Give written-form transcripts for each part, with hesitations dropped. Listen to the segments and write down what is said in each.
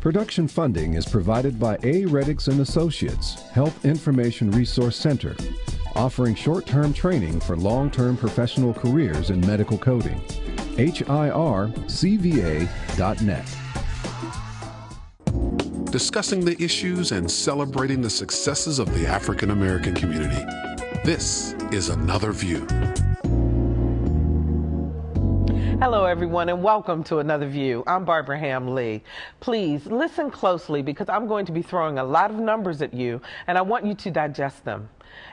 Production funding is provided by A. Reddix and Associates, Health Information Resource Center, offering short-term training for long-term professional careers in medical coding. HIRCVA.net. Discussing the issues and celebrating the successes of the African American community. This is Another View. Hello, everyone, and welcome to Another View. I'm Barbara Ham Lee. Please listen closely because I'm going to be throwing a lot of numbers at you, and I want you to digest them.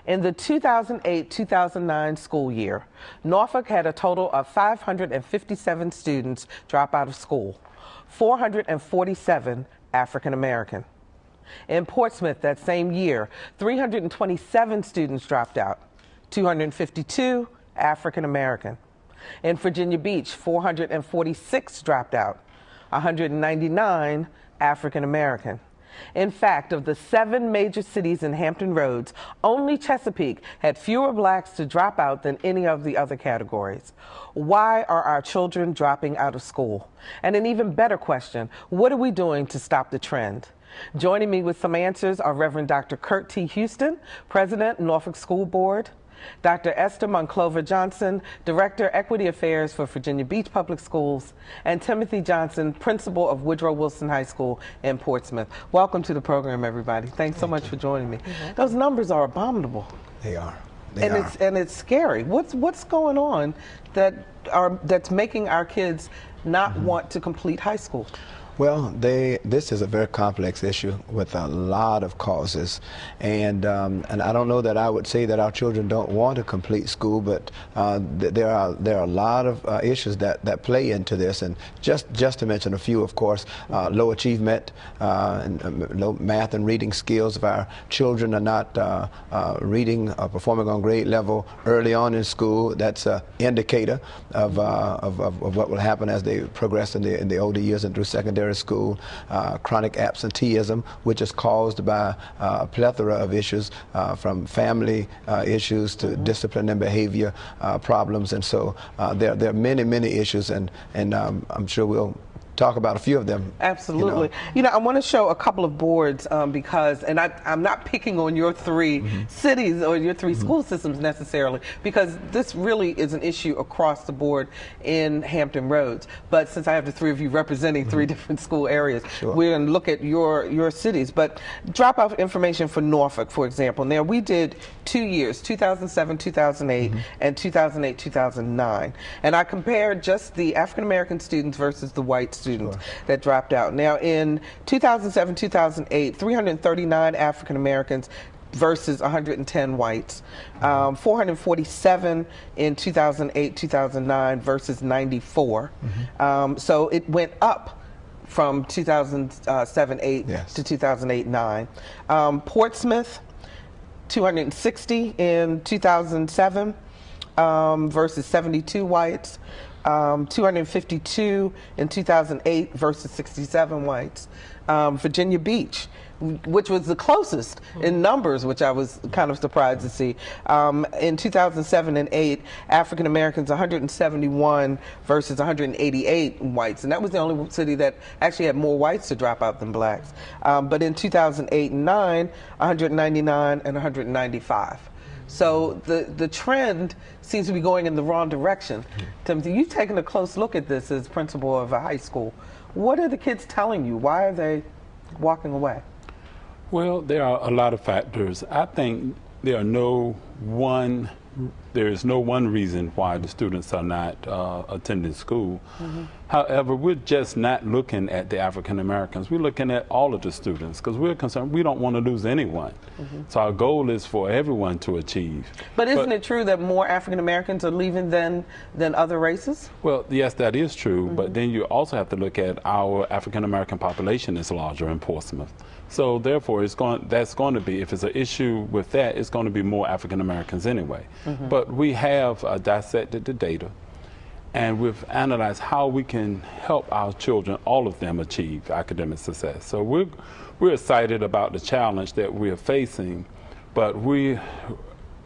In the 2008-2009 school year, Norfolk had a total of 557 students drop out of school, 447 African American. In Portsmouth that same year, 327 students dropped out, 252 African American. In Virginia Beach, 446 dropped out, 199 African American. In fact, of the 7 major cities in Hampton Roads, only Chesapeake had fewer blacks to drop out than any of the other categories. Why are our children dropping out of school? And an even better question, what are we doing to stop the trend? Joining me with some answers are Reverend Dr. Kirk Houston, President, Norfolk School Board, Dr. Esther Monclova-Johnson, Director, Equity Affairs for Virginia Beach Public Schools, and Timothy Johnson, Principal of Woodrow Wilson High School in Portsmouth. Welcome to the program, everybody. Thanks so much for joining me. Those numbers are abominable. They are. And it's scary. What's going on that's making our kids not want to complete high school? Well, this is a very complex issue with a lot of causes, and I don't know that I would say that our children don't want to complete school, but there are a lot of issues that play into this, and just to mention a few, of course, low achievement, and low math and reading skills. If our children are not reading or performing on grade level early on in school, that's an indicator of what will happen as they progress in the older years and through secondary school. Chronic absenteeism, which is caused by a plethora of issues, from family issues to discipline and behavior problems, and so there are many issues, and I'm sure we'll talk about a few of them. Absolutely. You know, I want to show a couple of boards because, and I'm not picking on your 3 cities or your 3 school systems necessarily, because this really is an issue across the board in Hampton Roads. But since I have the 3 of you representing 3 different school areas, we're going to look at your cities. But drop-off information for Norfolk, for example. Now, we did 2 years, 2007, 2008, and 2008, 2009. And I compared just the African-American students versus the white students that dropped out. Now, in 2007, 2008, 339 African Americans versus 110 whites. 447 in 2008, 2009 versus 94. So it went up from 2007-8 to 2008-9. Portsmouth, 260 in 2007 versus 72 whites. 252 in 2008 versus 67 whites. Virginia Beach, which was the closest in numbers, which I was kind of surprised to see. In 2007 and 8, African Americans 171 versus 188 whites, and that was the only city that actually had more whites to drop out than blacks. But in 2008 and 9, 199 and 195. So the trend seems to be going in the wrong direction. Timothy, you've taken a close look at this as principal of a high school. What are the kids telling you? Why are they walking away? Well, there are a lot of factors. I think there is no one reason why the students are not attending school. However, we're just not looking at the African Americans. We're looking at all of the students because we're concerned we don't want to lose anyone. So our goal is for everyone to achieve. But isn't it true that more African Americans are leaving than other races? Well, yes, that is true. But then you also have to look at our African American population is larger in Portsmouth. So therefore, that's going to be, if it's an issue with that, it's going to be more African Americans anyway. But we have dissected the data, and we've analyzed how we can help our children, all of them, achieve academic success. So we're excited about the challenge that we're facing, but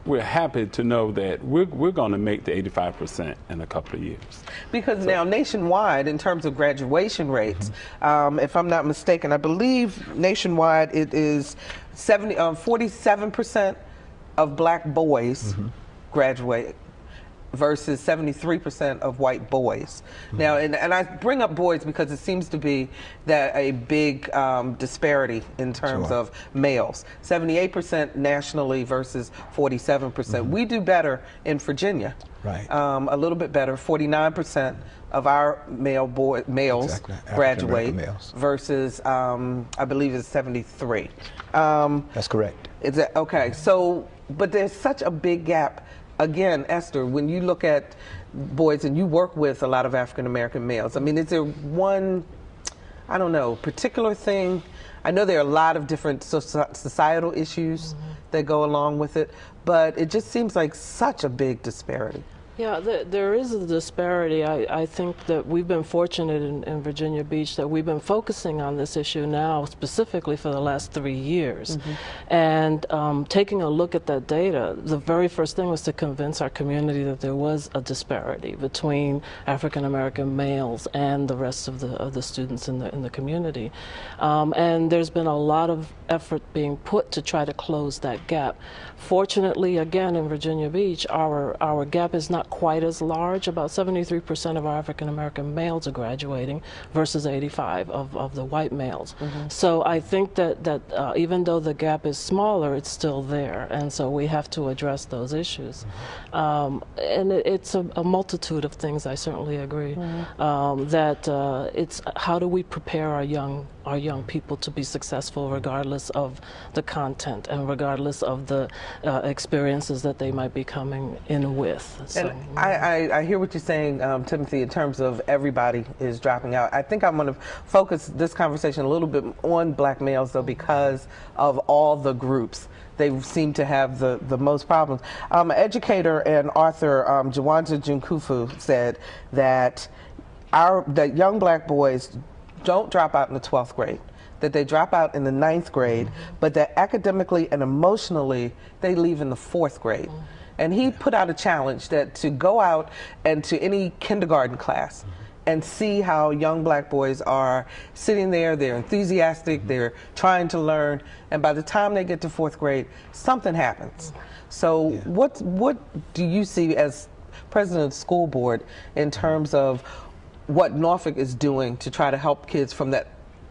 we're happy to know that we're going to make the 85% in a couple of years. Because now nationwide, in terms of graduation rates, if I'm not mistaken, I believe nationwide it is 47% of black boys graduate versus 73% of white boys. Now, and I bring up boys because it seems to be that a big disparity in terms of males. 78% nationally versus 47%. We do better in Virginia. Right. A little bit better. 49% of our males graduate versus I believe it's 73. That's correct. Is that okay? So, but there's such a big gap. Again, Esther, when you look at boys and you work with a lot of African American males, I mean, is there one, I don't know, particular thing? I know there are a lot of different societal issues that go along with it, but it just seems like such a big disparity. Yeah, there is a disparity. I think that we've been fortunate in Virginia Beach that we've been focusing on this issue now specifically for the last 3 years. And taking a look at that data, the very first thing was to convince our community that there was a disparity between African American males and the rest of the students in the community. And there's been a lot of effort being put to try to close that gap. Fortunately, again, in Virginia Beach, our gap is not quite as large. About 73% of our African American males are graduating versus 85% of the white males. So I think that even though the gap is smaller, it's still there, and so we have to address those issues. And it's a multitude of things. I certainly agree that it's how do we prepare our young people to be successful regardless of the content and regardless of the experiences that they might be coming in with. So, and I hear what you're saying, Timothy, in terms of everybody is dropping out. I think I'm going to focus this conversation a little bit on black males, though, because of all the groups. They seem to have the most problems. Educator and author Jawanta Junkufu said that that young black boys don't drop out in the 12th grade, that they drop out in the 9th grade, but that academically and emotionally they leave in the 4th grade. And he put out a challenge that to go out and to any kindergarten class and see how young black boys are sitting there, they're enthusiastic, they're trying to learn, and by the time they get to 4th grade, something happens. So what do you see as president of the school board in terms of what Norfolk is doing to try to help kids from that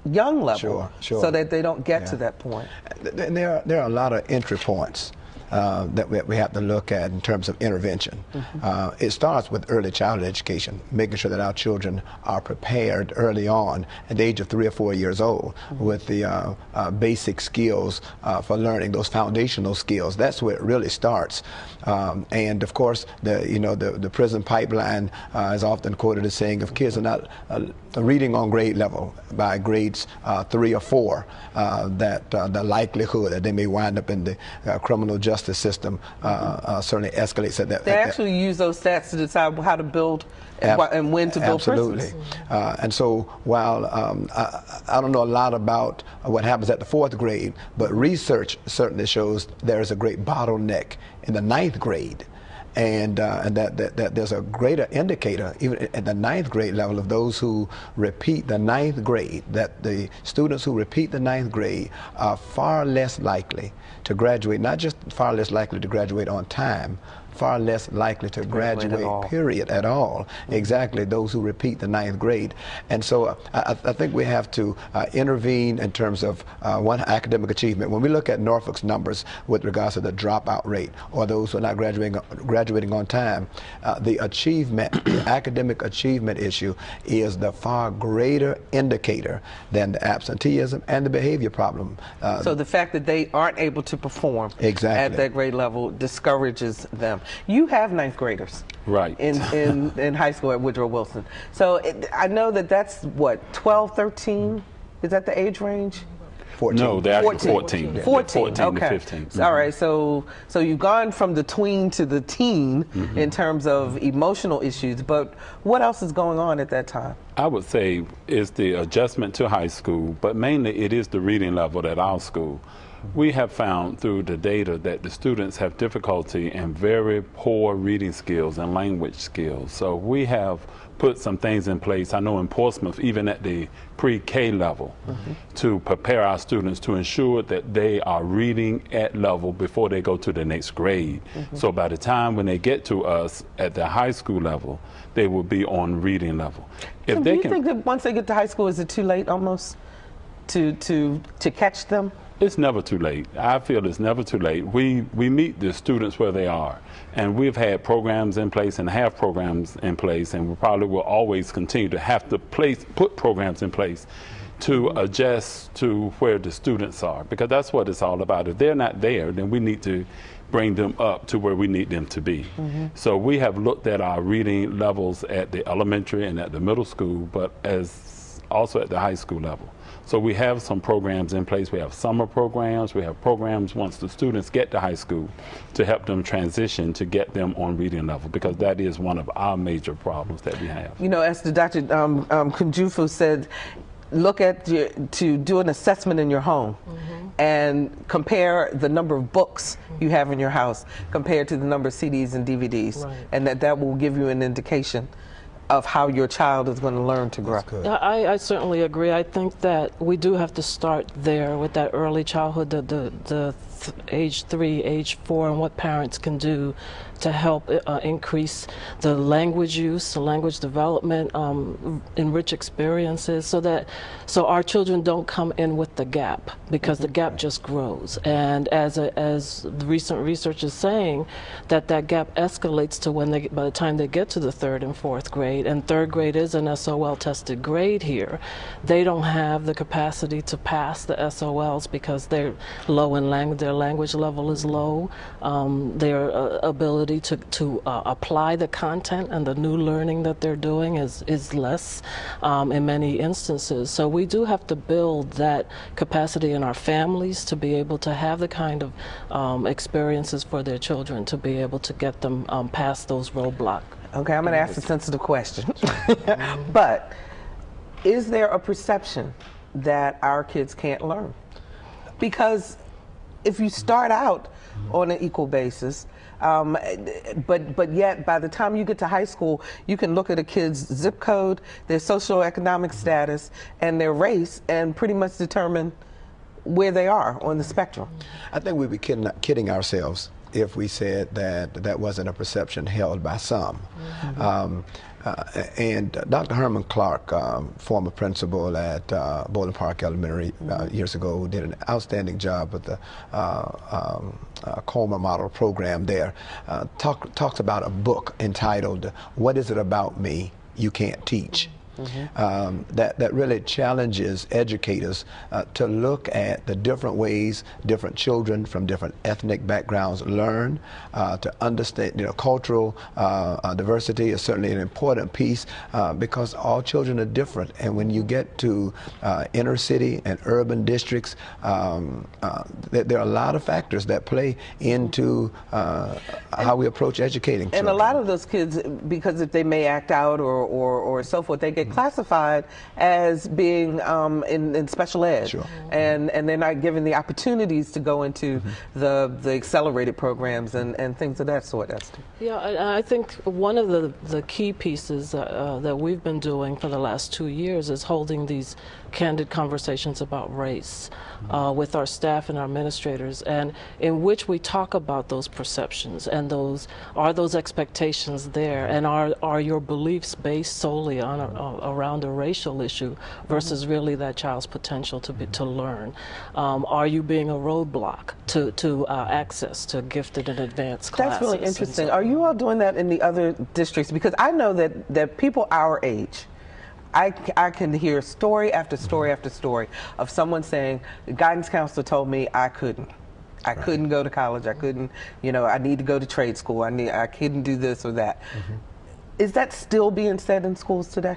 young level so that they don't get to that point? And there are a lot of entry points that we have to look at in terms of intervention. It starts with early childhood education, making sure that our children are prepared early on at the age of 3 or 4 years old with the basic skills for learning, those foundational skills. That's where it really starts. And of course, the prison pipeline is often quoted as saying if kids are not reading on grade level by grades 3 or 4, that the likelihood that they may wind up in the criminal justice system certainly escalates at that. They actually use those stats to decide how to build and when to build prisons. And so while I don't know a lot about what happens at the 4th grade, but research certainly shows there is a great bottleneck in the 9th grade. And that there's a greater indicator, even at the 9th grade level, of those who repeat the 9th grade, that the students who repeat the 9th grade are far less likely to graduate, not just far less likely to graduate on time, far less likely to graduate, period, at all. Exactly, those who repeat the 9th grade. And so I think we have to intervene in terms of one, academic achievement. When we look at Norfolk's numbers with regards to the dropout rate or those who are not graduating on time, the achievement, the academic achievement issue is the far greater indicator than the absenteeism and the behavior problem. So the fact that they aren't able to perform at that grade level discourages them. You have 9th graders, right, in high school at Woodrow Wilson. So I know that's what, 12, 13? Is that the age range? 14. No, they're actually 14. 14, okay. To 15. All right, so you've gone from the tween to the teen in terms of emotional issues, but what else is going on at that time? I would say it's the adjustment to high school, but mainly it is the reading level at our school. we have found through the data that the students have difficulty in very poor reading skills and language skills. So we have put some things in place, I know in Portsmouth, even at the pre-K level, to prepare our students to ensure that they are reading at level before they go to the next grade. So by the time when they get to us at the high school level, they will be on reading level. So do you think that once they get to high school, is it too late almost to catch them? It's never too late. I feel it's never too late. We meet the students where they are, and we've had programs in place and have programs in place, and we probably will always continue to have to put programs in place to adjust to where the students are, because that's what it's all about. If they're not there, then we need to bring them up to where we need them to be. So we have looked at our reading levels at the elementary and at the middle school, but as also at the high school level. So we have some programs in place. We have summer programs. We have programs once the students get to high school to help them transition to get them on reading level, because that is one of our major problems that we have. You know, Esther, Dr. Kunjufu said, look at to do an assessment in your home and compare the number of books you have in your house compared to the number of CDs and DVDs, and that will give you an indication of how your child is going to learn to grow. I certainly agree. I think that we do have to start there with that early childhood, the age 3, age 4, and what parents can do to help increase the language use, the language development, enrich experiences, so our children don't come in with the gap, because the gap just grows. And as the recent research is saying, that gap escalates to by the time they get to the 3rd and 4th grade, and 3rd grade is an SOL tested grade here. They don't have the capacity to pass the SOLs because they're low in language. Their language level is low. Their ability to apply the content and the new learning that they're doing is less in many instances. So we do have to build that capacity in our families to be able to have the kind of experiences for their children to be able to get them past those roadblocks. Okay, I'm going to ask a sensitive question. But is there a perception that our kids can't learn? Because if you start out on an equal basis, but yet by the time you get to high school, you can look at a kid's zip code, their socioeconomic status, and their race, and pretty much determine where they are on the spectrum. I think we'd be kidding ourselves if we said that wasn't a perception held by some. And Dr. Herman Clark, former principal at Bowling Park Elementary years ago, did an outstanding job with the Coleman Model program there, talks about a book entitled, "What Is It About Me You Can't Teach?" That really challenges educators to look at the different ways different children from different ethnic backgrounds learn, to understand, cultural diversity is certainly an important piece, because all children are different. And when you get to inner city and urban districts, there are a lot of factors that play into how we approach educating children. And a lot of those kids, because if they may act out or so forth, they get classified as being in special ed, and they're not given the opportunities to go into the accelerated programs and things of that sort. Esther. Yeah, I think one of the key pieces that we've been doing for the last 2 years is holding these candid conversations about race with our staff and our administrators, and in which we talk about those perceptions and those expectations there, and are your beliefs based solely on around a racial issue versus really that child's potential to learn? Are you being a roadblock to access to gifted and advanced classes? That's really interesting. Are you all doing that in the other districts? Because I know that people our age, I can hear story after story after story of someone saying, the guidance counselor told me I couldn't go to college, I couldn't, I need to go to trade school, I couldn't do this or that. Is that still being said in schools today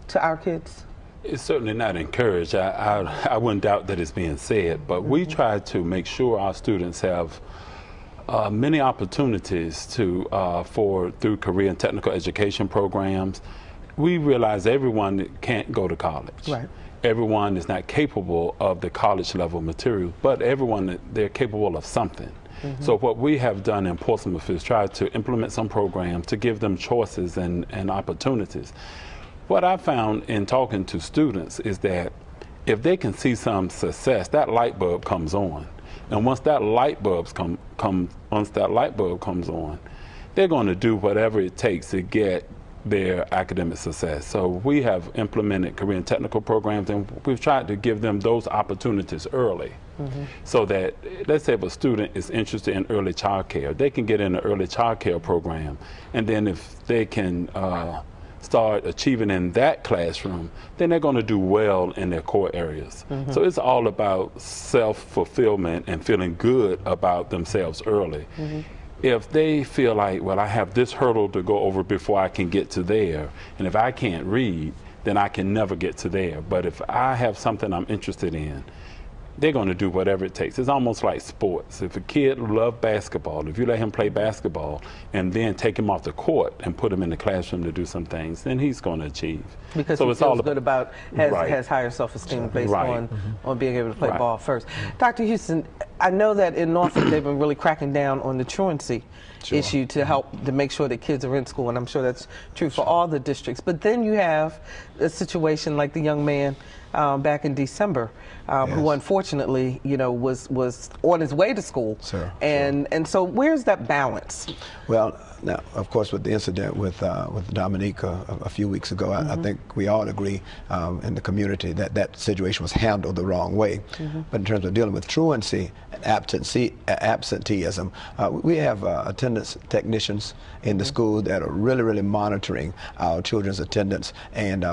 to our kids? It's certainly not encouraged. I wouldn't doubt that it's being said, but we try to make sure our students have many opportunities through career and technical education programs. We realize everyone can't go to college. Right. everyone is not capable of the college level material, but everyone, they're capable of something. So what we have done in Portsmouth is try to implement some programs to give them choices and opportunities. What I found in talking to students is that if they can see some success, that light bulb comes on. And once that light bulb comes on, they're going to do whatever it takes to get their academic success. So we have implemented career and technical programs, and we've tried to give them those opportunities early. So that, let's say if a student is interested in early child care, they can get in an early child care program, and then if they can start achieving in that classroom, then they're going to do well in their core areas. So it's all about self-fulfillment and feeling good about themselves early. If they feel like, well, I have this hurdle to go over before I can get to there, and if I can't read, then I can never get to there. But if I have something I'm interested in, they're going to do whatever it takes. It's almost like sports. If a kid loves basketball, if you let him play basketball and then take him off the court and put him in the classroom to do some things, then he's going to achieve. Because so he it's feels all good about, has higher self-esteem based on being able to play ball first. Dr. Houston, I know that in Norfolk they've been really cracking down on the truancy issue to help to make sure that kids are in school, and I'm sure that's true for all the districts. But then you have a situation like the young man back in December, who unfortunately, was on his way to school, and so where's that balance? Well, now, of course, with the incident with Dominique a few weeks ago, I think we all agree in the community that that situation was handled the wrong way. But in terms of dealing with truancy and absenteeism, we have attendance technicians in the school that are really monitoring our children's attendance and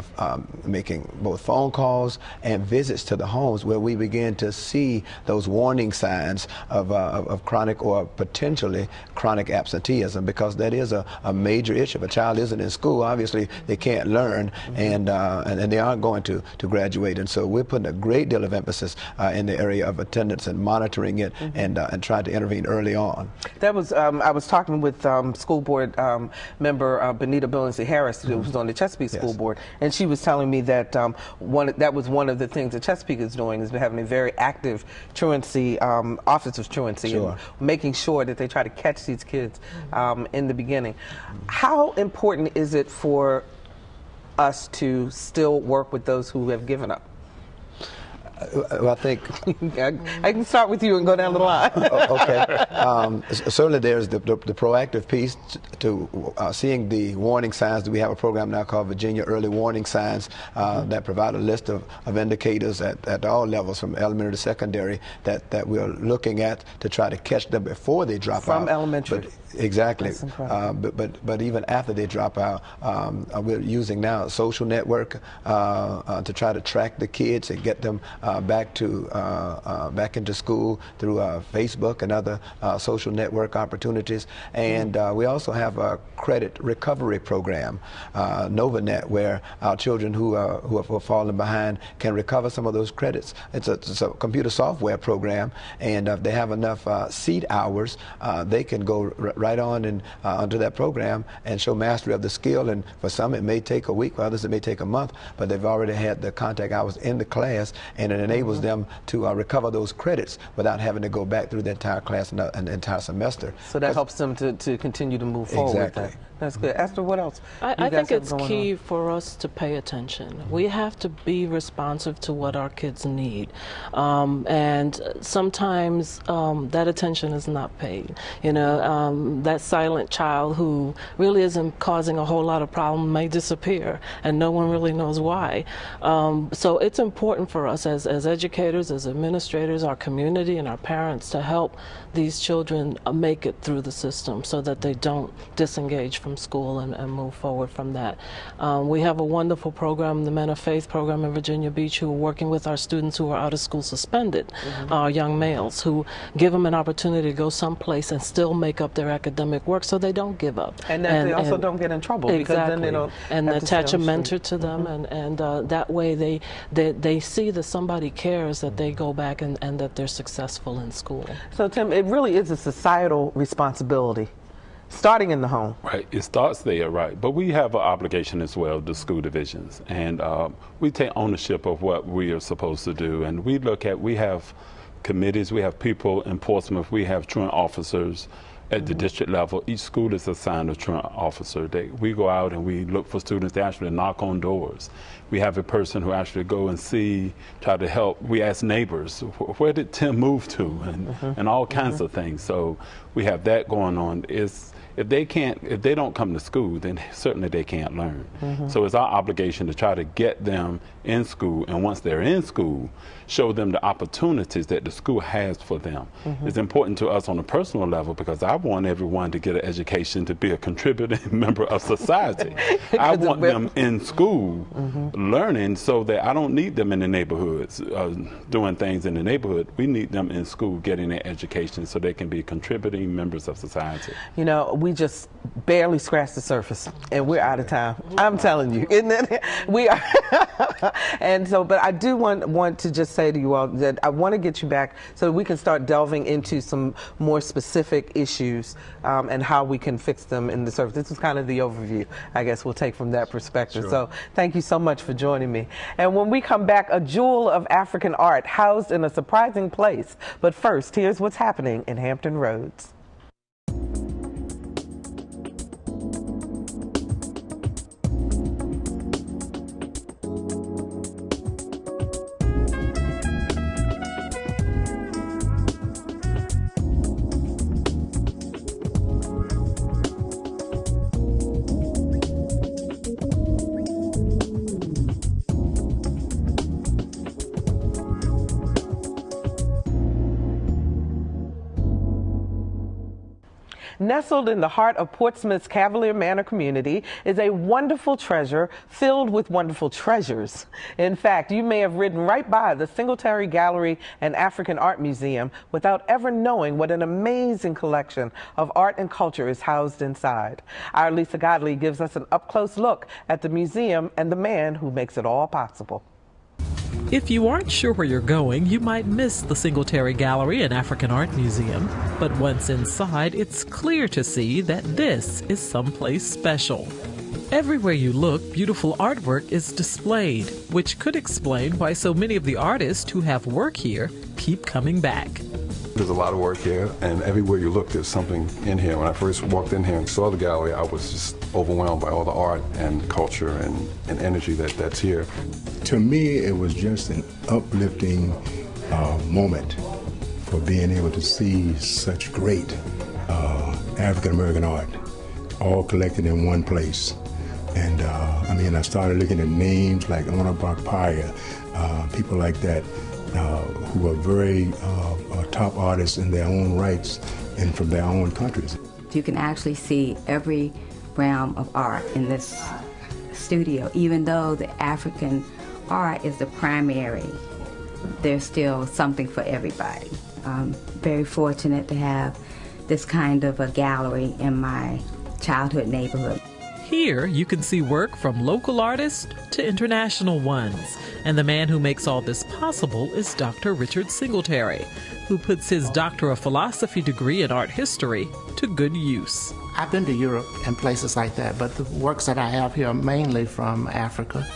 making both phone calls and visits to the homes where we begin to see those warning signs of chronic or potentially chronic absenteeism, because that is a major issue. If a child isn't in school, obviously they can't learn, and they aren't going to graduate. And so we're putting a great deal of emphasis in the area of attendance and monitoring it, and trying to intervene early on. That was I was talking with school board member Benita Billingsley Harris, who was on the Chesapeake School Board, and she was telling me that that was one of the things that Chesapeake is doing, is having a very active truancy office of truancy, and making sure that they try to catch these kids in the beginning. How important is it for us to still work with those who have given up? Well, I think I can start with you and go down the line. Okay. Certainly there's the proactive piece to seeing the warning signs. We have a program now called Virginia Early Warning Signs that provide a list of indicators at all levels, from elementary to secondary, that we're looking at to try to catch them before they drop out. From elementary. Exactly. But even after they drop out, we're using now a social network to try to track the kids and get them back into school through Facebook and other social network opportunities. And we also have a credit recovery program, NovaNet, where our children who have fallen behind can recover some of those credits. It's a computer software program, and if they have enough seat hours, they can go right on and onto that program and show mastery of the skill. And for some it may take a week, for others it may take a month, but they've already had the contact hours in the class, and it enables them to recover those credits without having to go back through the entire class and the entire semester. So that helps them to continue to move forward. Exactly. That's good. Esther, what else? I think it's key for us to pay attention. We have to be responsive to what our kids need. And sometimes that attention is not paid. That silent child who really isn't causing a whole lot of problem may disappear, and no one really knows why. So it's important for us as educators, as administrators, our community, and our parents to help these children make it through the system so that they don't disengage from school and move forward from that. We have a wonderful program, the Men of Faith program in Virginia Beach, who are working with our students who are out of school suspended, our young males, who give them an opportunity to go someplace and still make up their academic work so they don't give up. And then they also don't get in trouble. Exactly. Because then they don't and attach a mentor to them, and that way they see that somebody cares, that they go back and that they're successful in school. So Tim, it really is a societal responsibility starting in the home. Right, it starts there, right. But we have an obligation as well, the school divisions, and we take ownership of what we are supposed to do. And we have committees, we have people in Portsmouth, we have truant officers at the district level. Each school is assigned a truant officer. We go out and we look for students. They actually knock on doors. We have a person who actually go and see, try to help. We ask neighbors, where did Tim move to, and all kinds of things. So we have that going on. If they don't come to school, then certainly they can't learn. So it's our obligation to try to get them in school, and once they're in school, show them the opportunities that the school has for them. It's important to us on a personal level because I want everyone to get an education to be a contributing member of society. I want them in school learning so that I don't need them in the neighborhoods doing things in the neighborhood. We need them in school getting their education so they can be contributing members of society. You know, we just barely scratched the surface and we're out of time. I'm telling you, isn't it? We are. And so, but I do want to just say to you all that I want to get you back so that we can start delving into some more specific issues and how we can fix them in the service. This is kind of the overview, I guess we'll take from that perspective. Sure. So thank you so much for joining me. And when we come back, a jewel of African art housed in a surprising place. But first, here's what's happening in Hampton Roads. Nestled in the heart of Portsmouth's Cavalier Manor community is a wonderful treasure filled with wonderful treasures. In fact, you may have ridden right by the Singletary Gallery and African Art Museum without ever knowing what an amazing collection of art and culture is housed inside. Our Lisa Godley gives us an up-close look at the museum and the man who makes it all possible. If you aren't sure where you're going, you might miss the Singletary Gallery and African Art Museum. But once inside, it's clear to see that this is someplace special. Everywhere you look, beautiful artwork is displayed, which could explain why so many of the artists who have work here keep coming back. There's a lot of work here, and everywhere you look, there's something in here. When I first walked in here and saw the gallery, I was just overwhelmed by all the art and culture and energy that's here. To me, it was just an uplifting moment for being able to see such great African-American art all collected in one place. And I mean, I started looking at names like Ona Bakpaya, people like that, who are very top artists in their own rights and from their own countries. You can actually see every realm of art in this studio. Even though the African art is the primary, there's still something for everybody. I'm very fortunate to have this kind of a gallery in my childhood neighborhood. Here, you can see work from local artists to international ones. And the man who makes all this possible is Dr. Richard Singletary, who puts his Doctor of Philosophy degree in art history to good use. I've been to Europe and places like that, but the works that I have here are mainly from Africa.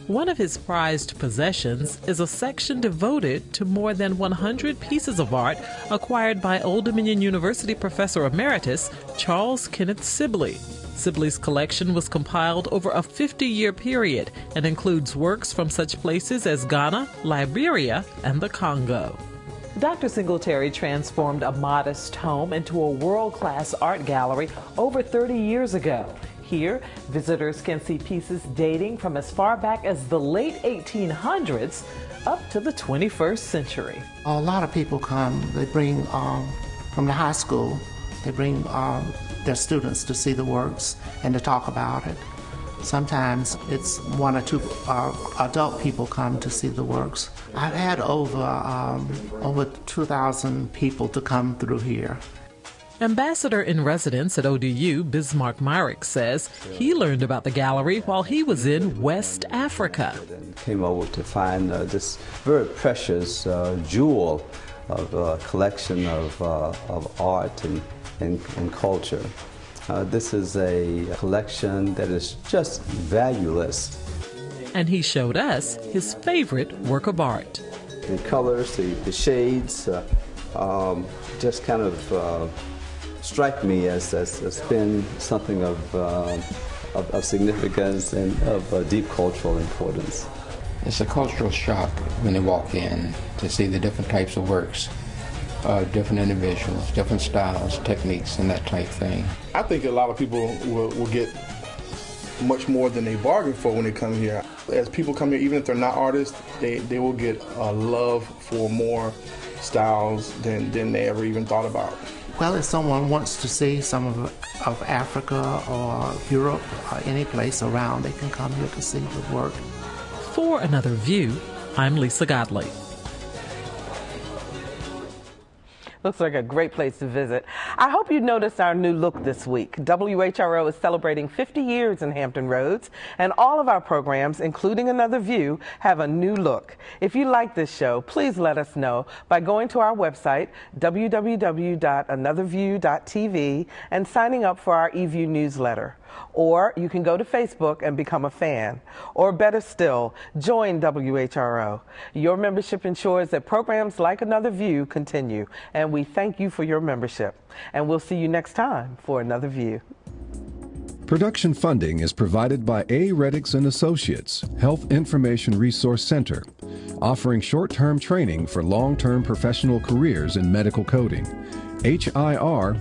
One of his prized possessions is a section devoted to more than 100 pieces of art acquired by Old Dominion University Professor Emeritus Charles Kenneth Sibley. Sibley's collection was compiled over a 50-year period and includes works from such places as Ghana, Liberia, and the Congo. Dr. Singletary transformed a modest home into a world-class art gallery over 30 years ago. Here, visitors can see pieces dating from as far back as the late 1800s up to the 21st century. A lot of people come, they bring from the high school, they bring their students to see the works and to talk about it. Sometimes it's one or two adult people come to see the works. I've had over 2,000 people to come through here. Ambassador-in-Residence at ODU, Bismarck Myrick, says he learned about the gallery while he was in West Africa. Came over to find this very precious jewel of a collection of art and culture. This is a collection that is just valueless. And he showed us his favorite work of art. The colors, the shades, just kind of strike me as being something of significance and of deep cultural importance. It's a cultural shock when they walk in to see the different types of works, different individuals, different styles, techniques, and that type thing. I think a lot of people will get much more than they bargain for when they come here. As people come here, even if they're not artists, they will get a love for more styles than they ever even thought about. Well, if someone wants to see some of Africa or Europe or any place around, they can come here to see the work. For Another View, I'm Lisa Godley. Looks like a great place to visit. I hope you noticed our new look this week. WHRO is celebrating 50 years in Hampton Roads, and all of our programs, including Another View, have a new look. If you like this show, please let us know by going to our website, www.anotherview.tv, and signing up for our eView newsletter. Or you can go to Facebook and become a fan. Or better still, join WHRO. Your membership ensures that programs like Another View continue, and we thank you for your membership. And we'll see you next time for Another View. Production funding is provided by A. Reddix and Associates, Health Information Resource Center, offering short-term training for long-term professional careers in medical coding. HIRCVA.net.